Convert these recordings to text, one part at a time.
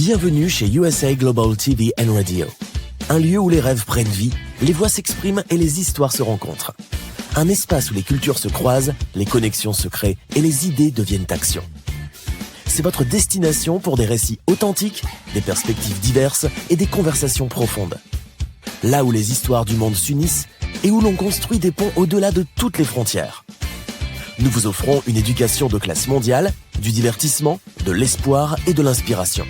Bienvenue chez USA Global TV and Radio. Un lieu où les rêves prennent vie, les voix s'expriment et les histoires se rencontrent. Un espace où les cultures se croisent, les connexions se créent et les idées deviennent action. C'est votre destination pour des récits authentiques, des perspectives diverses et des conversations profondes. Là où les histoires du monde s'unissent et où l'on construit des ponts au-delà de toutes les frontières. Nous vous offrons une éducation de classe mondiale, du divertissement, de l'espoir et de l'inspiration.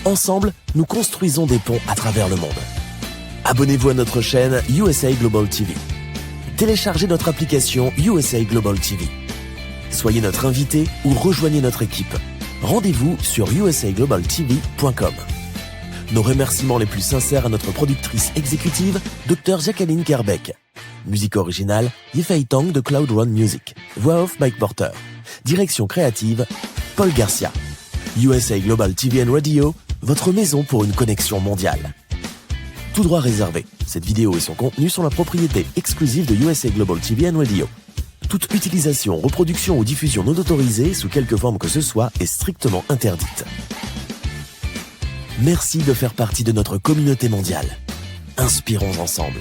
Ensemble, nous construisons des ponts à travers le monde. Abonnez-vous à notre chaîne USA Global TV. Téléchargez notre application USA Global TV. Soyez notre invité ou rejoignez notre équipe. Rendez-vous sur usaglobaltv.com. Nos remerciements les plus sincères à notre productrice exécutive, Dr Jacqueline Kerbeck. Musique originale, Yifei Tang de Cloud Run Music. Voix off Mike Porter. Direction créative, Paul Garcia. USA Global TV and Radio, votre maison pour une connexion mondiale. Tout droit réservé. Cette vidéo et son contenu sont la propriété exclusive de USA Global TV and Radio. Toute utilisation, reproduction ou diffusion non autorisée, sous quelque forme que ce soit, est strictement interdite. Merci de faire partie de notre communauté mondiale. Inspirons ensemble.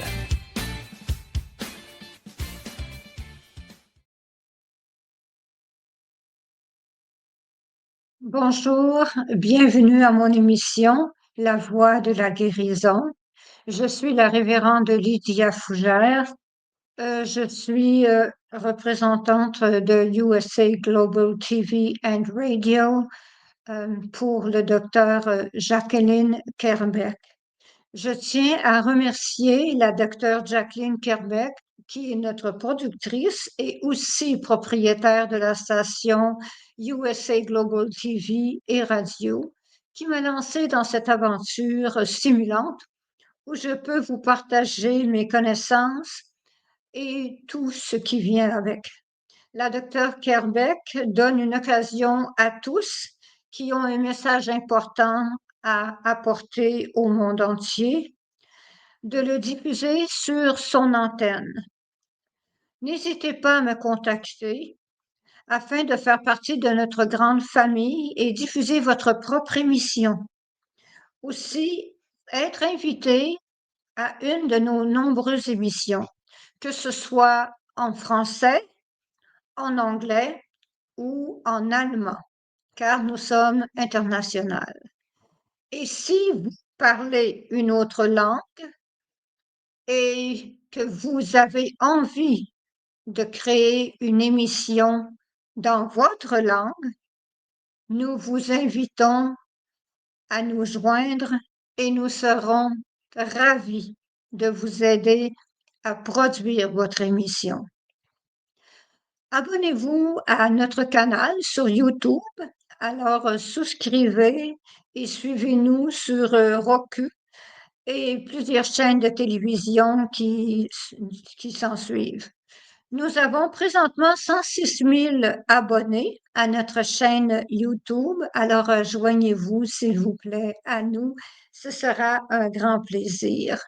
Bonjour, bienvenue à mon émission La Voix de la guérison. Je suis la révérende Lydia Fougère. Je suis représentante de USA Global TV and Radio pour le docteur Jacqueline Kerbeck. Je tiens à remercier la docteure Jacqueline Kerbeck, qui est notre productrice et aussi propriétaire de la station USA Global TV et Radio, qui m'a lancée dans cette aventure stimulante où je peux vous partager mes connaissances et tout ce qui vient avec. La docteure Kerbeck donne une occasion à tous qui ont un message important à apporter au monde entier de le diffuser sur son antenne. N'hésitez pas à me contacter afin de faire partie de notre grande famille et diffuser votre propre émission. Aussi, être invité à une de nos nombreuses émissions, que ce soit en français, en anglais ou en allemand, car nous sommes internationaux. Et si vous parlez une autre langue et que vous avez envie de créer une émission dans votre langue, nous vous invitons à nous joindre et nous serons ravis de vous aider à produire votre émission. Abonnez-vous à notre canal sur YouTube. Alors, souscrivez et suivez-nous sur Roku et plusieurs chaînes de télévision qui s'en suivent. Nous avons présentement 106 000 abonnés à notre chaîne YouTube. Alors, joignez-vous, s'il vous plaît, à nous. Ce sera un grand plaisir.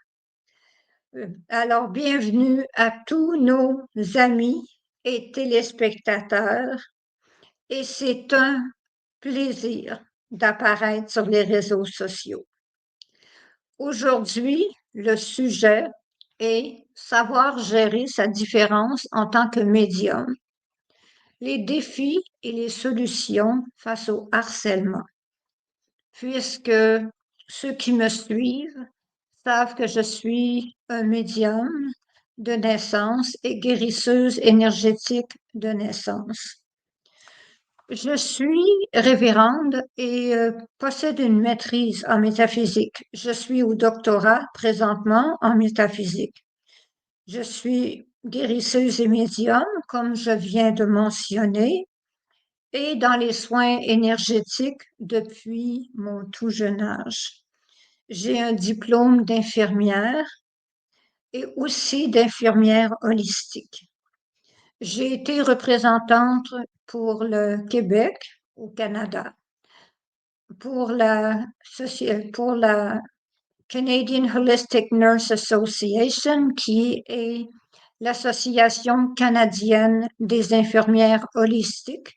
Alors, bienvenue à tous nos amis et téléspectateurs. Et c'est un plaisir d'apparaître sur les réseaux sociaux. Aujourd'hui, le sujet est savoir gérer sa différence en tant que médium, les défis et les solutions face au harcèlement. Puisque ceux qui me suivent savent que je suis un médium de naissance et guérisseuse énergétique de naissance. Je suis révérende et possède une maîtrise en métaphysique. Je suis au doctorat présentement en métaphysique. Je suis guérisseuse et médium, comme je viens de mentionner, et dans les soins énergétiques depuis mon tout jeune âge. J'ai un diplôme d'infirmière et aussi d'infirmière holistique. J'ai été représentante pour le Québec au Canada, pour la Canadian Holistic Nurse Association, qui est l'Association canadienne des infirmières holistiques,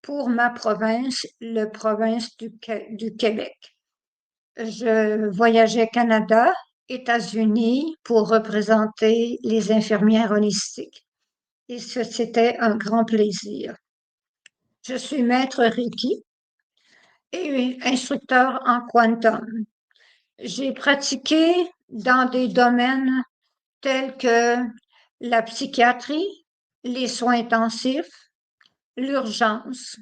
pour ma province, la province du Québec. Je voyageais Canada, États-Unis pour représenter les infirmières holistiques. Et c'était un grand plaisir. Je suis maître Reiki et instructeur en quantum. J'ai pratiqué dans des domaines tels que la psychiatrie, les soins intensifs, l'urgence.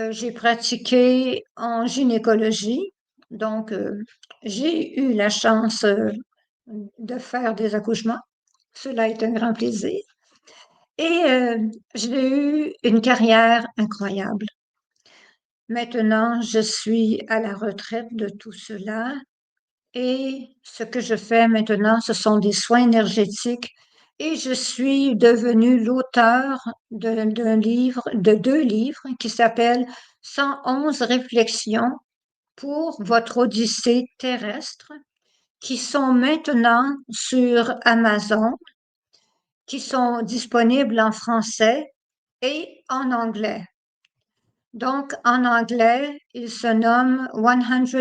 J'ai pratiqué en gynécologie, donc j'ai eu la chance de faire des accouchements. Cela est un grand plaisir. Et j'ai eu une carrière incroyable. Maintenant, je suis à la retraite de tout cela et ce que je fais maintenant, ce sont des soins énergétiques et je suis devenue l'auteur d'un livre, de 2 livres qui s'appellent 111 réflexions pour votre odyssée terrestre, qui sont maintenant sur Amazon, qui sont disponibles en français et en anglais. Donc, en anglais, il se nomme 111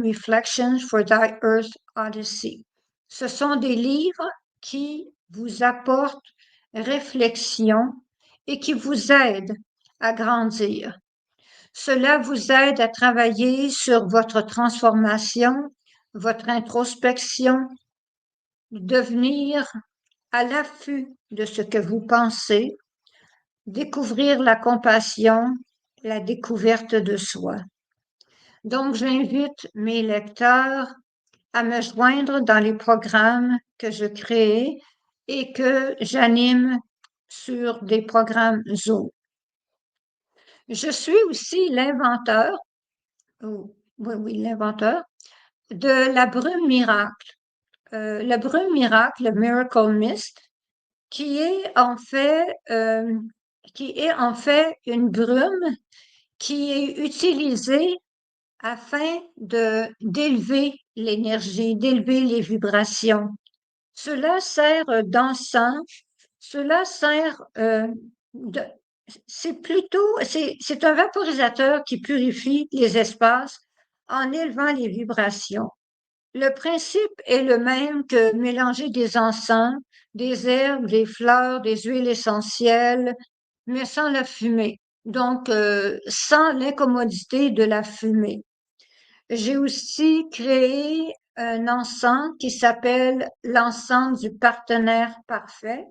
Reflections for Thy Earth Odyssey. Ce sont des livres qui vous apportent réflexion et qui vous aident à grandir. Cela vous aide à travailler sur votre transformation, votre introspection, devenir à l'affût de ce que vous pensez, découvrir la compassion, la découverte de soi. Donc, j'invite mes lecteurs à me joindre dans les programmes que je crée et que j'anime sur des programmes Zoom. Je suis aussi l'inventeur, oui, l'inventeur de la brume miracle. La brume miracle, le Miracle Mist, qui est en fait, une brume qui est utilisée afin d'élever l'énergie, d'élever les vibrations. Cela sert d'encens, cela sert c'est un vaporisateur qui purifie les espaces en élevant les vibrations. Le principe est le même que mélanger des encens, des herbes, des fleurs, des huiles essentielles, mais sans la fumée. Donc, sans l'incommodité de la fumée. J'ai aussi créé un encens qui s'appelle l'encens du partenaire parfait,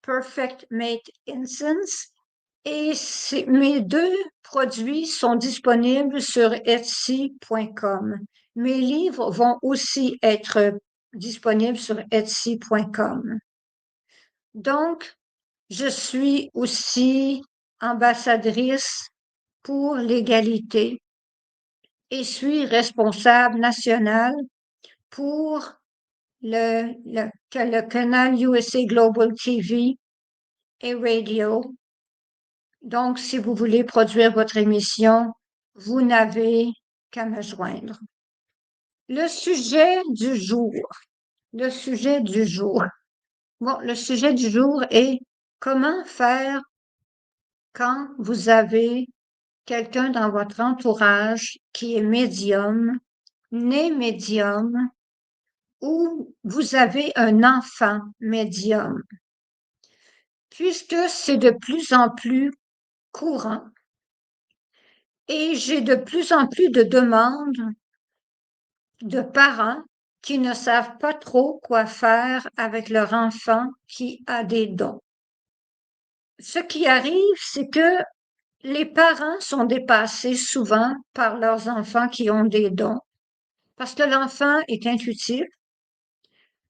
Perfect Mate Incense. Et mes 2 produits sont disponibles sur Etsy.com. Mes livres vont aussi être disponibles sur Etsy.com. Donc, je suis aussi ambassadrice pour l'égalité et suis responsable national pour le canal USA Global TV et Radio. Donc, si vous voulez produire votre émission, vous n'avez qu'à me joindre. Le sujet du jour. Le sujet du jour. Bon, le sujet du jour est comment faire quand vous avez quelqu'un dans votre entourage qui est médium, né médium, ou vous avez un enfant médium. Puisque c'est de plus en plus courant et j'ai de plus en plus de demandes de parents qui ne savent pas trop quoi faire avec leur enfant qui a des dons. Ce qui arrive, c'est que les parents sont dépassés souvent par leurs enfants qui ont des dons parce que l'enfant est intuitif,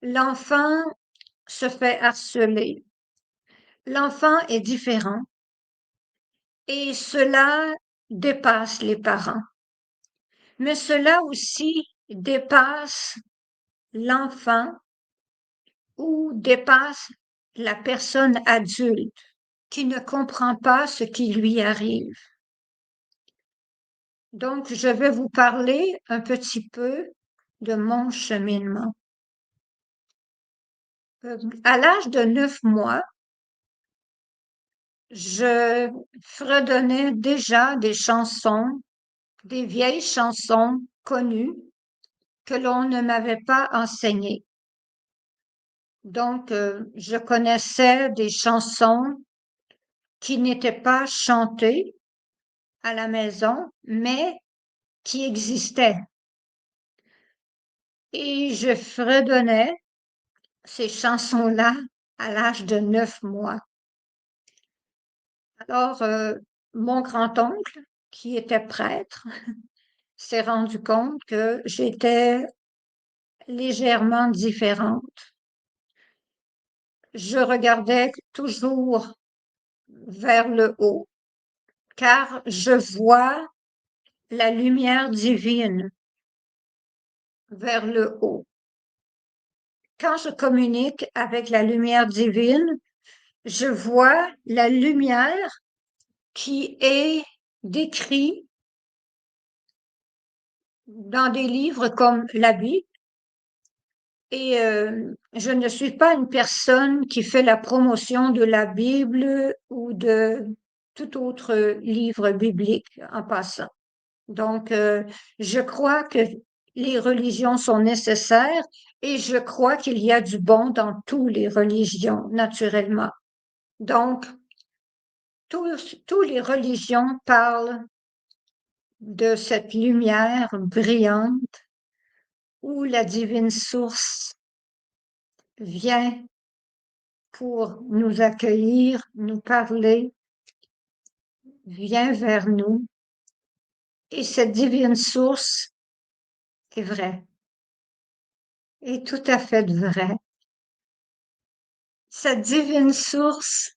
l'enfant se fait harceler, l'enfant est différent et cela dépasse les parents. Mais cela aussi dépasse l'enfant ou dépasse la personne adulte qui ne comprend pas ce qui lui arrive. Donc, je vais vous parler un petit peu de mon cheminement. À l'âge de 9 mois, je fredonnais déjà des chansons des vieilles chansons connues que l'on ne m'avait pas enseignées. Donc, je connaissais des chansons qui n'étaient pas chantées à la maison, mais qui existaient. Et je fredonnais ces chansons-là à l'âge de 9 mois. Alors, mon grand-oncle, qui était prêtre, s'est rendu compte que j'étais légèrement différente. Je regardais toujours vers le haut, car je vois la lumière divine vers le haut. Quand je communique avec la lumière divine, je vois la lumière qui est décrite dans des livres comme la Bible. Et je ne suis pas une personne qui fait la promotion de la Bible ou de tout autre livre biblique en passant. Donc, je crois que les religions sont nécessaires et je crois qu'il y a du bon dans toutes les religions, naturellement. Donc, toutes les religions parlent de cette lumière brillante où la divine source vient pour nous accueillir, nous parler, vient vers nous. Et cette divine source est vraie, est tout à fait vraie. Cette divine source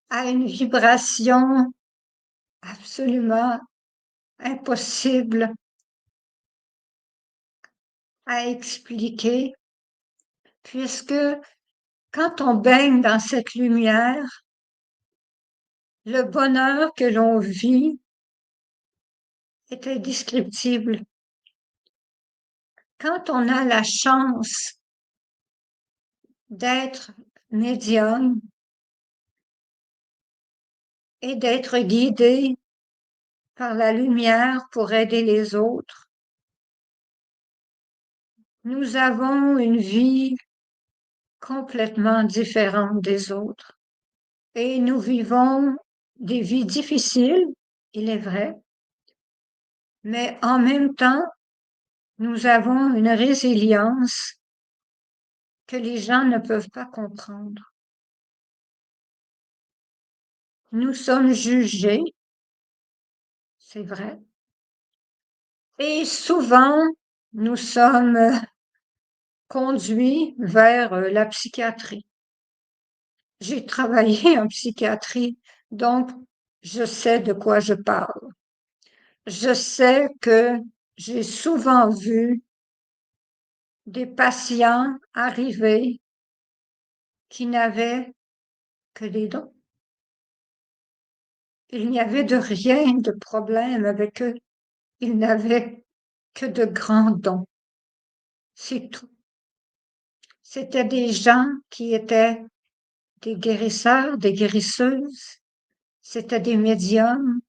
a une vibration absolument impossible à expliquer, puisque quand on baigne dans cette lumière, le bonheur que l'on vit est indescriptible. Quand on a la chance d'être médium et d'être guidé par la lumière pour aider les autres, nous avons une vie complètement différente des autres. Et nous vivons des vies difficiles, il est vrai, mais en même temps, nous avons une résilience que les gens ne peuvent pas comprendre. Nous sommes jugés, c'est vrai, et souvent, nous sommes conduits vers la psychiatrie. J'ai travaillé en psychiatrie, donc je sais de quoi je parle. Je sais que j'ai souvent vu des patients arriver qui n'avaient que des dons. Il n'y avait de rien de problème avec eux. Ils n'avaient que de grands dons. C'est tout. C'étaient des gens qui étaient des guérisseurs, des guérisseuses. C'étaient des médiums.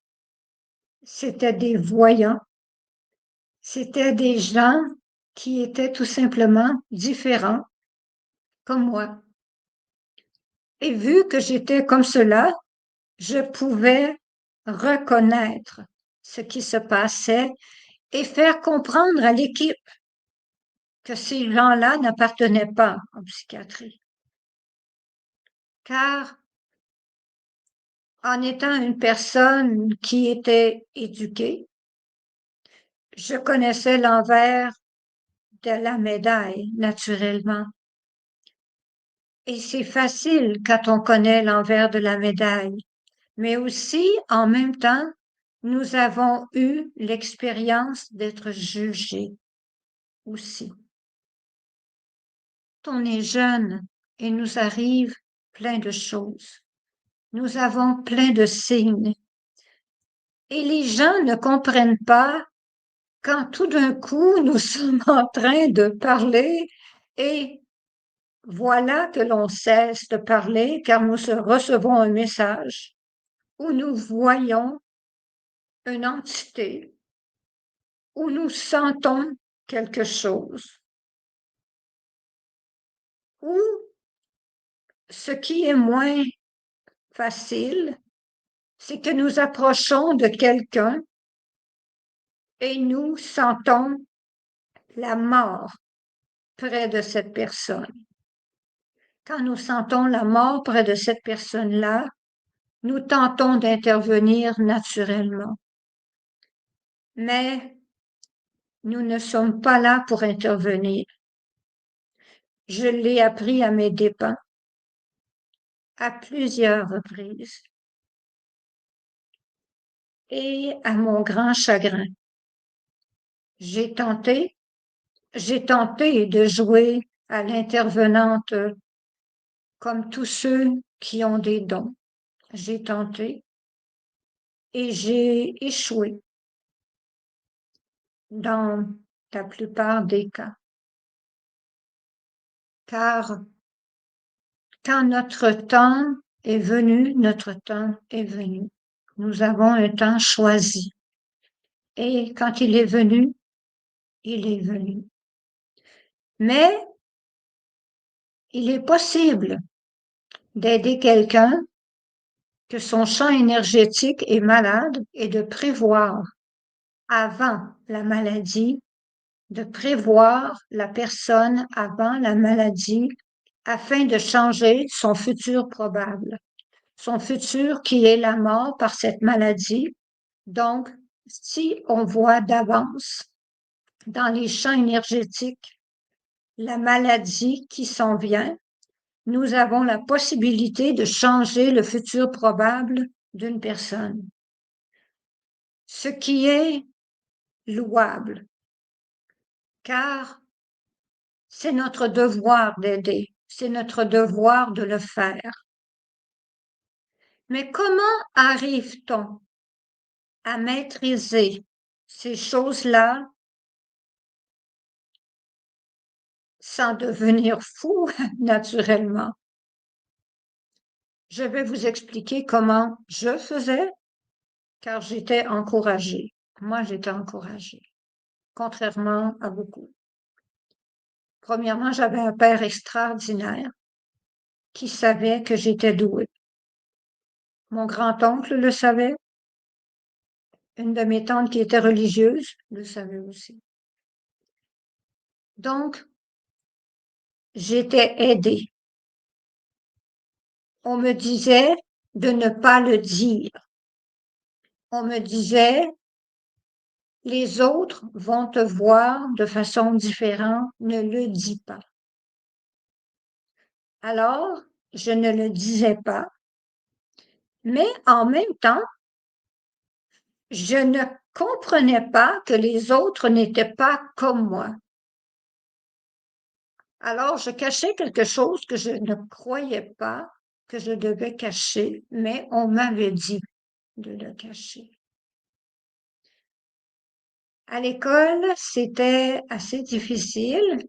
C'étaient des voyants. C'étaient des gens qui étaient tout simplement différents, comme moi. Et vu que j'étais comme cela, je pouvais reconnaître ce qui se passait et faire comprendre à l'équipe que ces gens-là n'appartenaient pas en psychiatrie. Car en étant une personne qui était éduquée, je connaissais l'envers de la médaille, naturellement. Et c'est facile quand on connaît l'envers de la médaille. Mais aussi, en même temps, nous avons eu l'expérience d'être jugés aussi. Quand on est jeune et nous arrive plein de choses, nous avons plein de signes. Et les gens ne comprennent pas quand tout d'un coup nous sommes en train de parler et voilà que l'on cesse de parler car nous recevons un message où nous voyons une entité où nous sentons quelque chose, ou ce qui est moins facile, c'est que nous approchons de quelqu'un et nous sentons la mort près de cette personne. Quand nous sentons la mort près de cette personne-là, nous tentons d'intervenir naturellement. Mais nous ne sommes pas là pour intervenir. Je l'ai appris à mes dépens à plusieurs reprises et à mon grand chagrin. J'ai tenté de jouer à l'intervenante comme tous ceux qui ont des dons. J'ai tenté et j'ai échoué dans la plupart des cas. Car quand notre temps est venu, notre temps est venu. Nous avons un temps choisi. Et quand il est venu, il est venu. Mais il est possible d'aider quelqu'un que son champ énergétique est malade et de prévoir avant la maladie, de prévoir la personne avant la maladie afin de changer son futur probable, son futur qui est la mort par cette maladie. Donc, si on voit d'avance dans les champs énergétiques la maladie qui s'en vient, nous avons la possibilité de changer le futur probable d'une personne. Ce qui est louable, car c'est notre devoir d'aider, c'est notre devoir de le faire. Mais comment arrive-t-on à maîtriser ces choses-là sans devenir fou, naturellement? Je vais vous expliquer comment je faisais, car j'étais encouragée. Moi, j'étais encouragée, contrairement à beaucoup. Premièrement, j'avais un père extraordinaire qui savait que j'étais douée. Mon grand-oncle le savait. Une de mes tantes qui était religieuse le savait aussi. Donc, j'étais aidée. On me disait de ne pas le dire. On me disait, les autres vont te voir de façon différente, ne le dis pas. Alors, je ne le disais pas, mais en même temps, je ne comprenais pas que les autres n'étaient pas comme moi. Alors, je cachais quelque chose que je ne croyais pas que je devais cacher, mais on m'avait dit de le cacher. À l'école, c'était assez difficile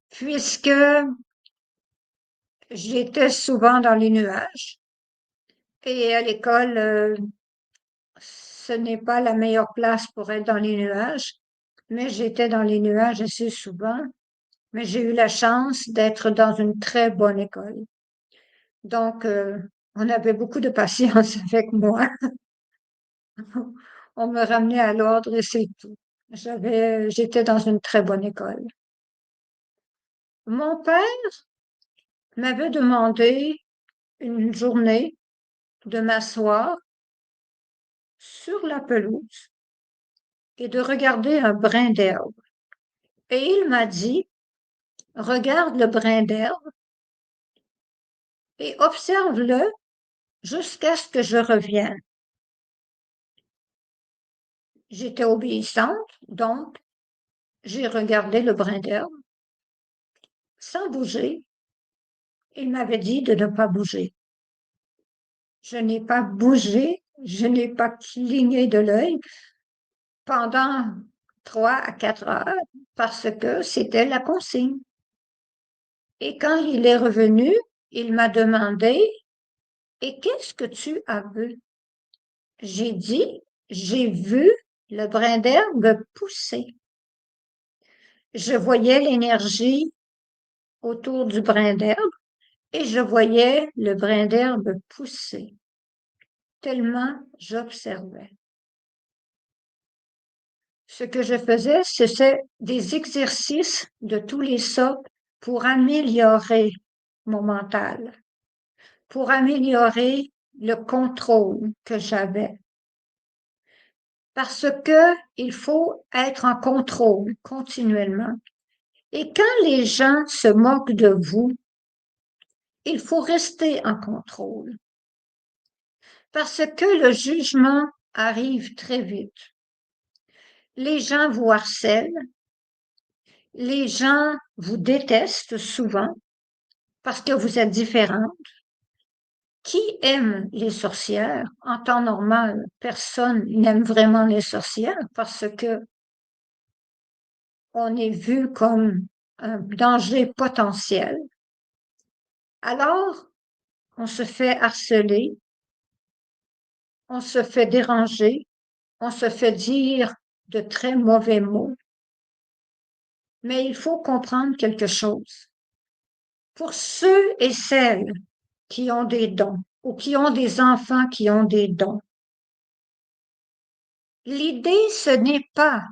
puisque j'étais souvent dans les nuages. Et à l'école, ce n'est pas la meilleure place pour être dans les nuages, mais j'étais dans les nuages assez souvent. Mais j'ai eu la chance d'être dans une très bonne école. Donc, on avait beaucoup de patience avec moi. On me ramenait à l'ordre et c'est tout. J'étais dans une très bonne école. Mon père m'avait demandé une journée de m'asseoir sur la pelouse et de regarder un brin d'herbe. Et il m'a dit, regarde le brin d'herbe et observe-le jusqu'à ce que je revienne. J'étais obéissante, donc j'ai regardé le brin d'herbe sans bouger. Il m'avait dit de ne pas bouger. Je n'ai pas bougé, je n'ai pas cligné de l'œil pendant 3 à 4 heures parce que c'était la consigne. Et quand il est revenu, il m'a demandé, et qu'est-ce que tu as vu? J'ai dit, j'ai vu le brin d'herbe pousser. Je voyais l'énergie autour du brin d'herbe et je voyais le brin d'herbe pousser, tellement j'observais. Ce que je faisais, c'était des exercices de tous les sortes pour améliorer mon mental, pour améliorer le contrôle que j'avais. Parce que il faut être en contrôle continuellement. Et quand les gens se moquent de vous, il faut rester en contrôle. Parce que le jugement arrive très vite. Les gens vous harcèlent, les gens vous détestent souvent parce que vous êtes différente. Qui aime les sorcières? En temps normal, personne n'aime vraiment les sorcières parce que on est vu comme un danger potentiel. Alors, on se fait harceler, on se fait déranger, on se fait dire de très mauvais mots. Mais il faut comprendre quelque chose. Pour ceux et celles qui ont des dons ou qui ont des enfants qui ont des dons, l'idée, ce n'est pas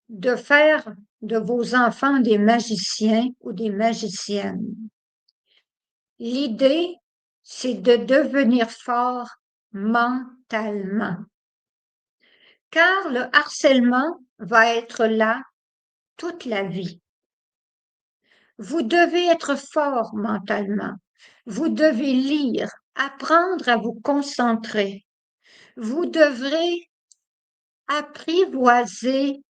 de faire de vos enfants des magiciens ou des magiciennes. L'idée, c'est de devenir fort mentalement. Car le harcèlement va être là toute la vie. Vous devez être fort mentalement. Vous devez lire, apprendre à vous concentrer. Vous devrez apprivoiser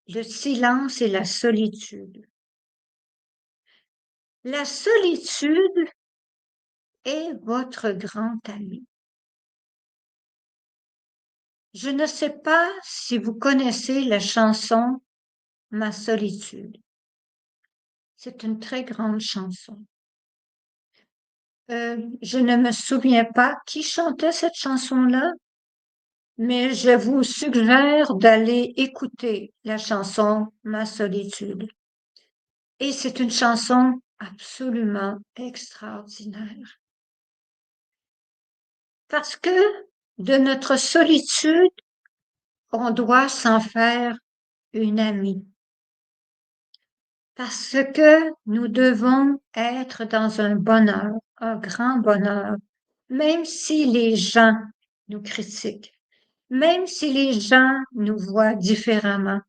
le silence et la solitude. La solitude est votre grand ami. Je ne sais pas si vous connaissez la chanson Ma solitude. C'est une très grande chanson. Je ne me souviens pas qui chantait cette chanson-là, mais je vous suggère d'aller écouter la chanson Ma solitude. Et c'est une chanson absolument extraordinaire. Parce que de notre solitude, on doit s'en faire une amie. Parce que nous devons être dans un bonheur, un grand bonheur, même si les gens nous critiquent, même si les gens nous voient différemment.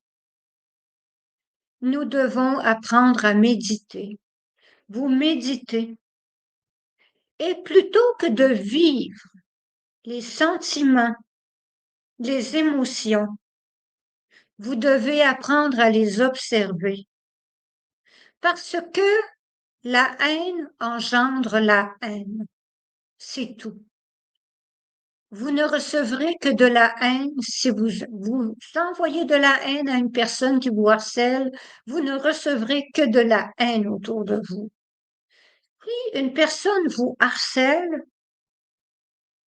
Nous devons apprendre à méditer. Vous méditez. Et plutôt que de vivre les sentiments, les émotions, vous devez apprendre à les observer. Parce que la haine engendre la haine. C'est tout. Vous ne recevrez que de la haine si vous envoyez de la haine à une personne qui vous harcèle, vous ne recevrez que de la haine autour de vous. Si une personne vous harcèle,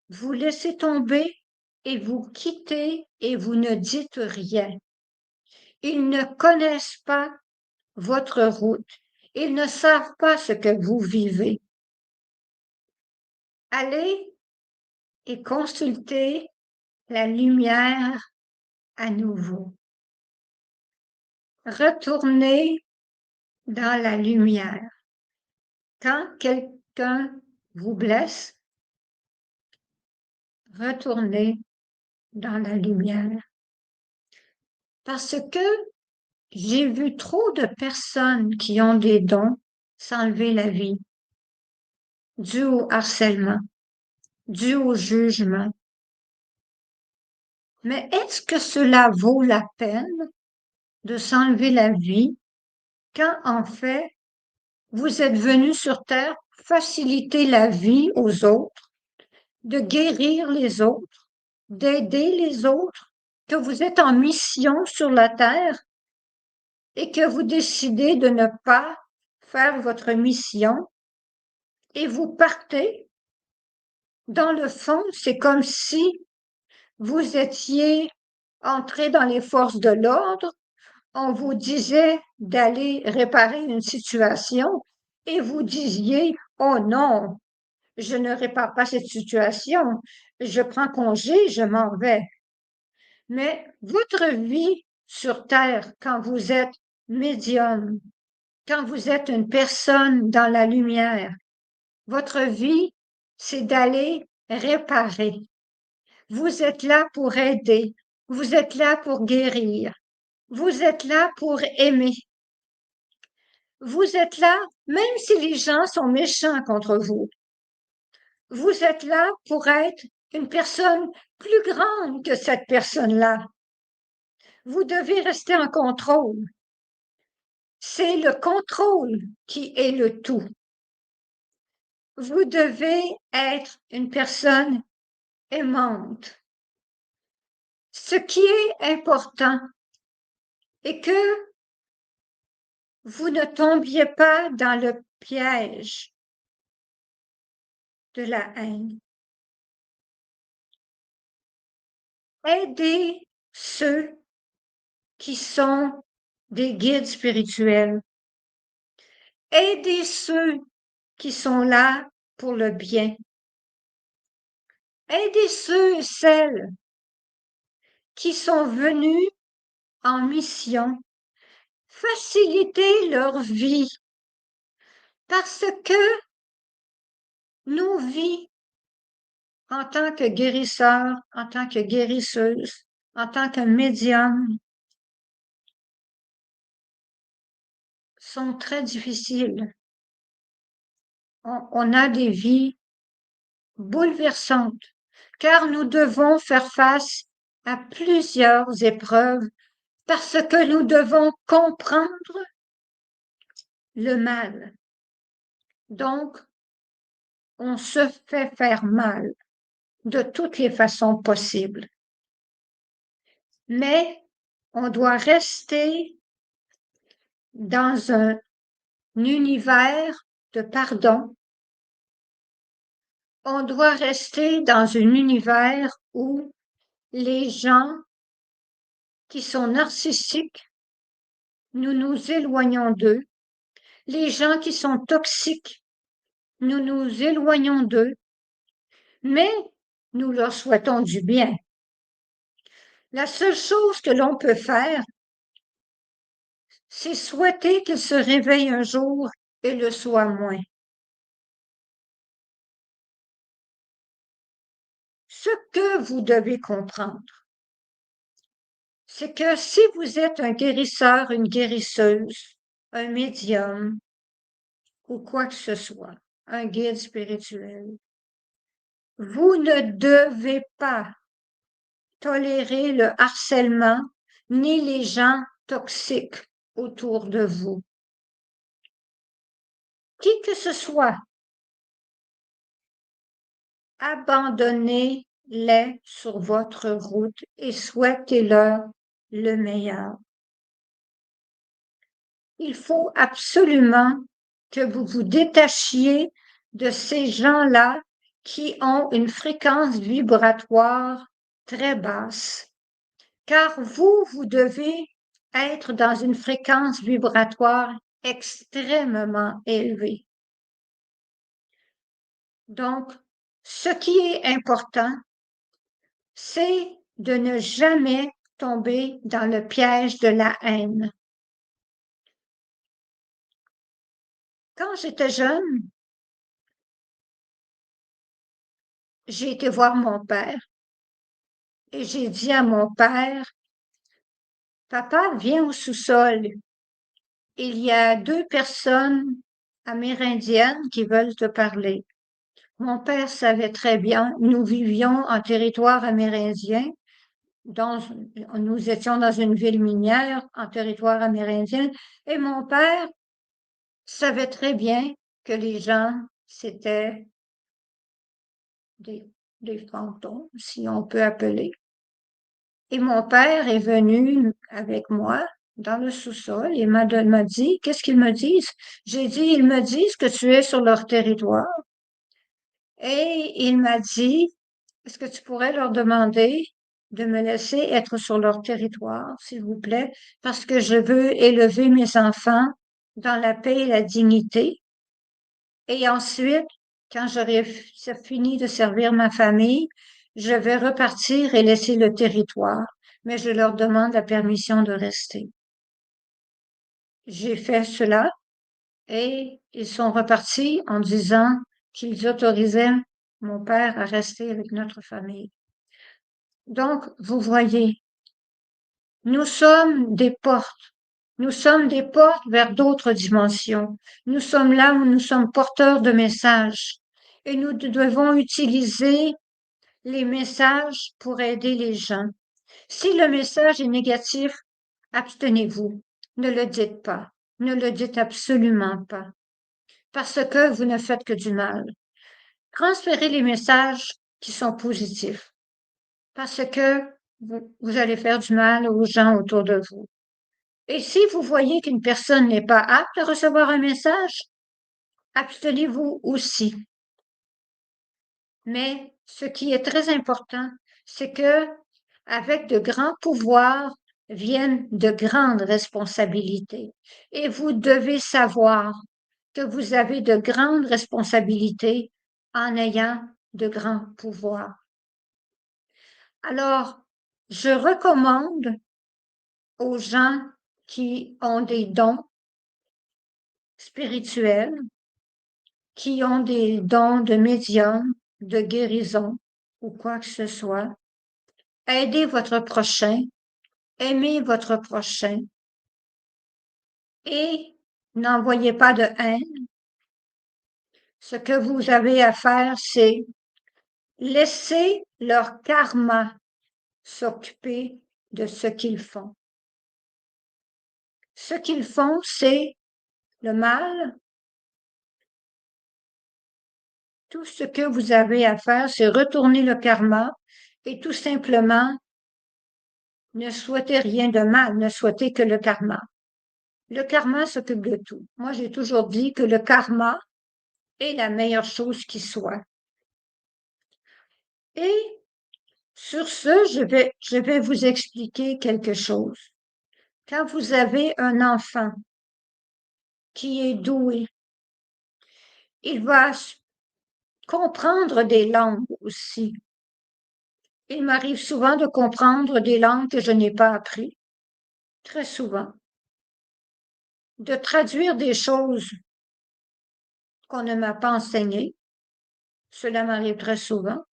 vous laissez tomber et vous quittez et vous ne dites rien. Ils ne connaissent pas votre route. Ils ne savent pas ce que vous vivez. Allez et consultez la lumière à nouveau. Retournez dans la lumière. Quand quelqu'un vous blesse, retournez dans la lumière. Parce que j'ai vu trop de personnes qui ont des dons s'enlever la vie, dû au harcèlement, dû au jugement. Mais est-ce que cela vaut la peine de s'enlever la vie quand en fait vous êtes venu sur Terre faciliter la vie aux autres, de guérir les autres, d'aider les autres, que vous êtes en mission sur la Terre et que vous décidez de ne pas faire votre mission et vous partez? Dans le fond, c'est comme si vous étiez entré dans les forces de l'ordre, on vous disait d'aller réparer une situation et vous disiez, oh non, je ne répare pas cette situation, je prends congé, je m'en vais. Mais votre vie sur Terre, quand vous êtes médium, quand vous êtes une personne dans la lumière, votre vie, c'est d'aller réparer. Vous êtes là pour aider. Vous êtes là pour guérir. Vous êtes là pour aimer. Vous êtes là, même si les gens sont méchants contre vous. Vous êtes là pour être une personne plus grande que cette personne-là. Vous devez rester en contrôle. C'est le contrôle qui est le tout. Vous devez être une personne aimante. Ce qui est important est que vous ne tombiez pas dans le piège de la haine. Aidez ceux qui sont des guides spirituels. Aidez ceux qui sont là pour le bien. Aidez ceux et celles qui sont venus en mission. Facilitez leur vie parce que nos vies en tant que guérisseurs, en tant que guérisseuses, en tant que médium, sont très difficiles. On a des vies bouleversantes, car nous devons faire face à plusieurs épreuves parce que nous devons comprendre le mal. Donc, on se fait faire mal de toutes les façons possibles. Mais on doit rester dans un univers de pardon. On doit rester dans un univers où les gens qui sont narcissiques, nous nous éloignons d'eux. Les gens qui sont toxiques, nous nous éloignons d'eux, mais nous leur souhaitons du bien. La seule chose que l'on peut faire, c'est souhaiter qu'ils se réveillent un jour et le soient moins. Ce que vous devez comprendre, c'est que si vous êtes un guérisseur, une guérisseuse, un médium ou quoi que ce soit, un guide spirituel, vous ne devez pas tolérer le harcèlement ni les gens toxiques autour de vous. Qui que ce soit, abandonnez-les sur votre route et souhaitez-leur le meilleur. Il faut absolument que vous vous détachiez de ces gens-là qui ont une fréquence vibratoire très basse, car vous devez être dans une fréquence vibratoire extrêmement élevée. Donc, ce qui est important, c'est de ne jamais tomber dans le piège de la haine. Quand j'étais jeune, j'ai été voir mon père et j'ai dit à mon père, papa, viens au sous-sol. Il y a 2 personnes amérindiennes qui veulent te parler. Mon père savait très bien, nous vivions en territoire amérindien, nous étions dans une ville minière en territoire amérindien, et mon père savait très bien que les gens, c'était des, des fantômes, si on peut appeler. Et mon père est venu avec moi dans le sous-sol et m'a dit, qu'est-ce qu'ils me disent? J'ai dit, ils me disent que tu es sur leur territoire. Et il m'a dit, est-ce que tu pourrais leur demander de me laisser être sur leur territoire, s'il vous plaît, parce que je veux élever mes enfants dans la paix et la dignité. Et ensuite, quand j'aurai fini de servir ma famille, je vais repartir et laisser le territoire, mais je leur demande la permission de rester. J'ai fait cela et ils sont repartis en disant qu'ils autorisaient mon père à rester avec notre famille. Donc, vous voyez, nous sommes des portes. Nous sommes des portes vers d'autres dimensions. Nous sommes là où nous sommes porteurs de messages. Et nous devons utiliser les messages pour aider les gens. Si le message est négatif, abstenez-vous. Ne le dites pas. Ne le dites absolument pas. Parce que vous ne faites que du mal. Transférez les messages qui sont positifs. Parce que vous allez faire du mal aux gens autour de vous. Et si vous voyez qu'une personne n'est pas apte à recevoir un message, abstenez-vous aussi. Mais ce qui est très important, c'est que avec de grands pouvoirs viennent de grandes responsabilités. Et vous devez savoir que vous avez de grandes responsabilités en ayant de grands pouvoirs. Alors, je recommande aux gens qui ont des dons spirituels, qui ont des dons de médium, de guérison ou quoi que ce soit, aidez votre prochain, aimez votre prochain et n'envoyez pas de haine. Ce que vous avez à faire, c'est laisser leur karma s'occuper de ce qu'ils font. Ce qu'ils font, c'est le mal. Tout ce que vous avez à faire, c'est retourner le karma et tout simplement ne souhaitez rien de mal, ne souhaitez que le karma. Le karma s'occupe de tout. Moi, j'ai toujours dit que le karma est la meilleure chose qui soit. Et sur ce, je vais vous expliquer quelque chose. Quand vous avez un enfant qui est doué, il va comprendre des langues aussi. Il m'arrive souvent de comprendre des langues que je n'ai pas appris, très souvent. De traduire des choses qu'on ne m'a pas enseignées, cela m'arrive très souvent.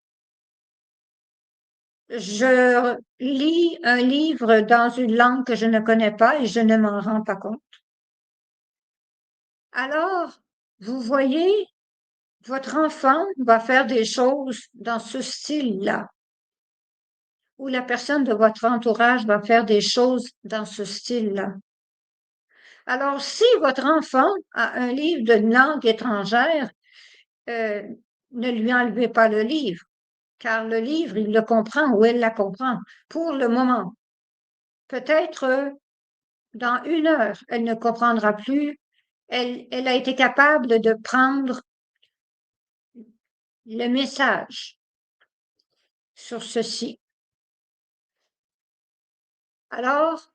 Je lis un livre dans une langue que je ne connais pas et je ne m'en rends pas compte. Alors, vous voyez, votre enfant va faire des choses dans ce style-là, ou la personne de votre entourage va faire des choses dans ce style-là. Alors, si votre enfant a un livre de langue étrangère, ne lui enlevez pas le livre, car le livre, il le comprend ou elle la comprend pour le moment. Peut-être dans 1 heure, elle ne comprendra plus. Elle a été capable de prendre le message sur ceci. Alors,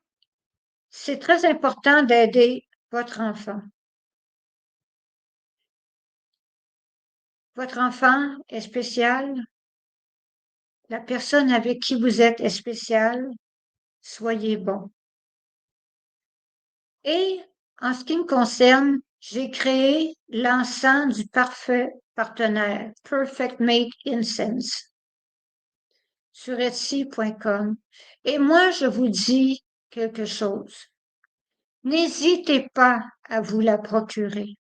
c'est très important d'aider votre enfant. Votre enfant est spécial. La personne avec qui vous êtes est spéciale. Soyez bon. Et en ce qui me concerne, j'ai créé l'encens du parfait partenaire, Perfect Mate Incense, sur Etsy.com. Et moi, je vous dis quelque chose. N'hésitez pas à vous la procurer,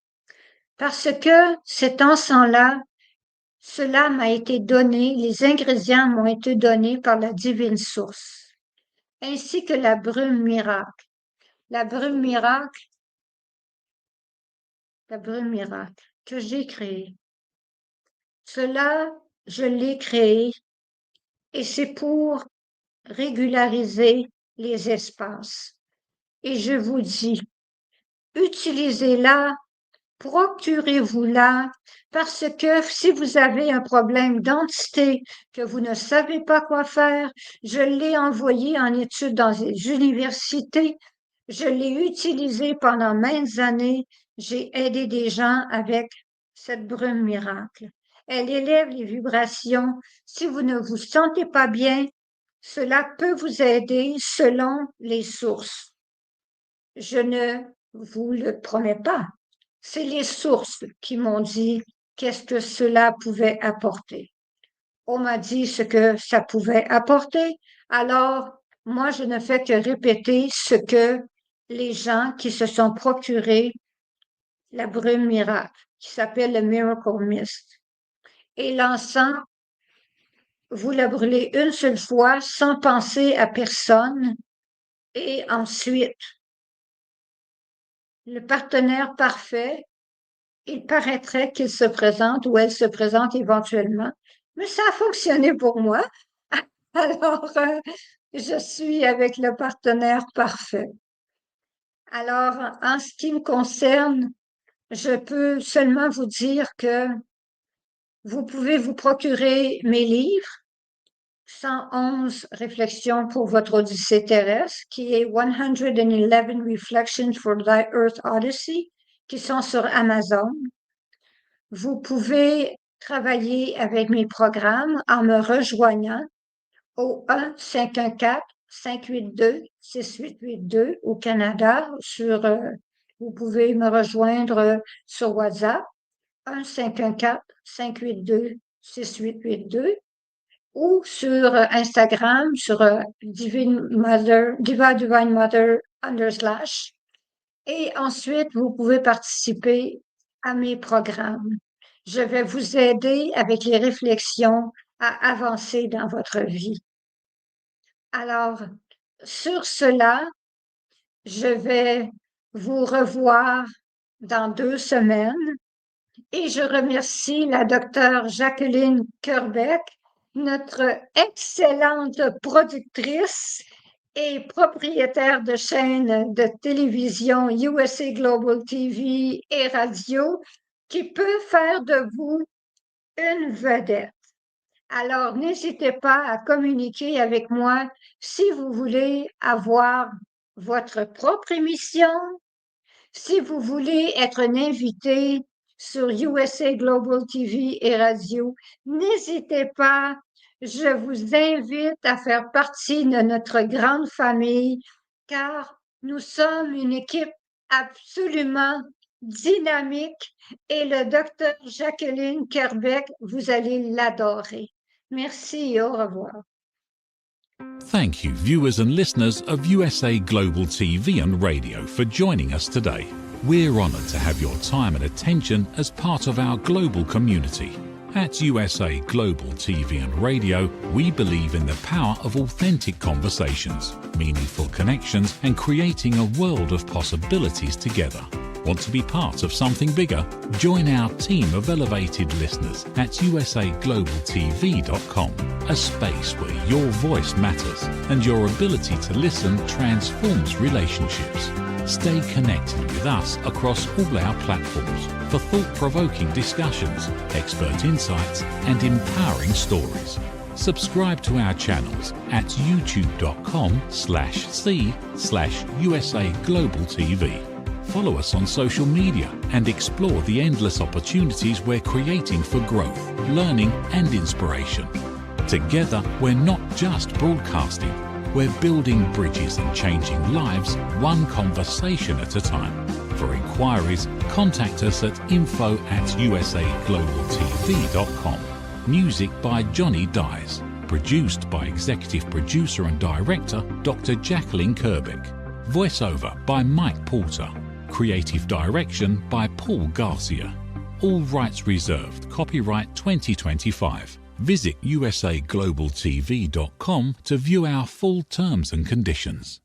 parce que cet encens-là, cela m'a été donné, les ingrédients m'ont été donnés par la divine source, ainsi que la brume miracle. La brume miracle que j'ai créée. Cela, je l'ai créé et c'est pour régulariser les espaces. Et je vous dis, utilisez-la procurez-vous-la parce que si vous avez un problème d'identité, que vous ne savez pas quoi faire, je l'ai envoyé en études dans les universités, je l'ai utilisé pendant maintes années, j'ai aidé des gens avec cette brume miracle. Elle élève les vibrations. Si vous ne vous sentez pas bien, cela peut vous aider selon les sources. Je ne vous le promets pas. C'est les sources qui m'ont dit qu'est-ce que cela pouvait apporter. On m'a dit ce que ça pouvait apporter. Alors, moi, je ne fais que répéter ce que les gens qui se sont procurés la brume miracle, qui s'appelle le Miracle Mist. Et l'encens, vous le brûlez une seule fois sans penser à personne. Et ensuite, le partenaire parfait, il paraîtrait qu'il se présente ou elle se présente éventuellement. Mais ça a fonctionné pour moi. Alors, je suis avec le partenaire parfait. Alors, en ce qui me concerne, je peux seulement vous dire que vous pouvez vous procurer mes livres, 111 réflexions pour votre Odyssée terrestre, qui est 111 Reflections for Thy Earth Odyssey, qui sont sur Amazon. Vous pouvez travailler avec mes programmes en me rejoignant au 1-514-582-6882 au Canada. Vous pouvez me rejoindre sur WhatsApp, 1-514-582-6882 ou sur Instagram, sur Divine Mother _ Et ensuite, vous pouvez participer à mes programmes. Je vais vous aider avec les réflexions à avancer dans votre vie. Alors, sur cela, je vais vous revoir dans 2 semaines et je remercie la docteure Jacqueline Kerbeck, notre excellente productrice et propriétaire de chaîne de télévision USA Global TV et radio, qui peut faire de vous une vedette. Alors, n'hésitez pas à communiquer avec moi si vous voulez avoir votre propre émission, si vous voulez être un invité sur USA Global TV et radio. N'hésitez pas. Je vous invite à faire partie de notre grande famille car nous sommes une équipe absolument dynamique et le docteur Jacqueline Kerbeck, vous allez l'adorer. Merci et au revoir. Thank you, viewers and listeners of USA Global TV and Radio, for joining us today. We're honoured to have your time and attention as part of our global community. At USA Global TV and Radio, we believe in the power of authentic conversations, meaningful connections, and creating a world of possibilities together. Want to be part of something bigger? Join our team of elevated listeners at usaglobaltv.com, a space where your voice matters and your ability to listen transforms relationships. Stay connected with us across all our platforms for thought-provoking discussions, expert insights, and empowering stories. Subscribe to our channels at youtube.com/c/USA Global TV. Follow us on social media and explore the endless opportunities we're creating for growth, learning, and inspiration. Together, we're not just broadcasting, we're building bridges and changing lives one conversation at a time. For inquiries, contact us at info@usaglobaltv.com. Music by Johnny Dies. Produced by Executive Producer and Director Dr. Jacqueline Kerbeck. Voiceover by Mike Porter. Creative Direction by Paul Garcia. All rights reserved. Copyright 2025. Visit usaglobaltv.com to view our full terms and conditions.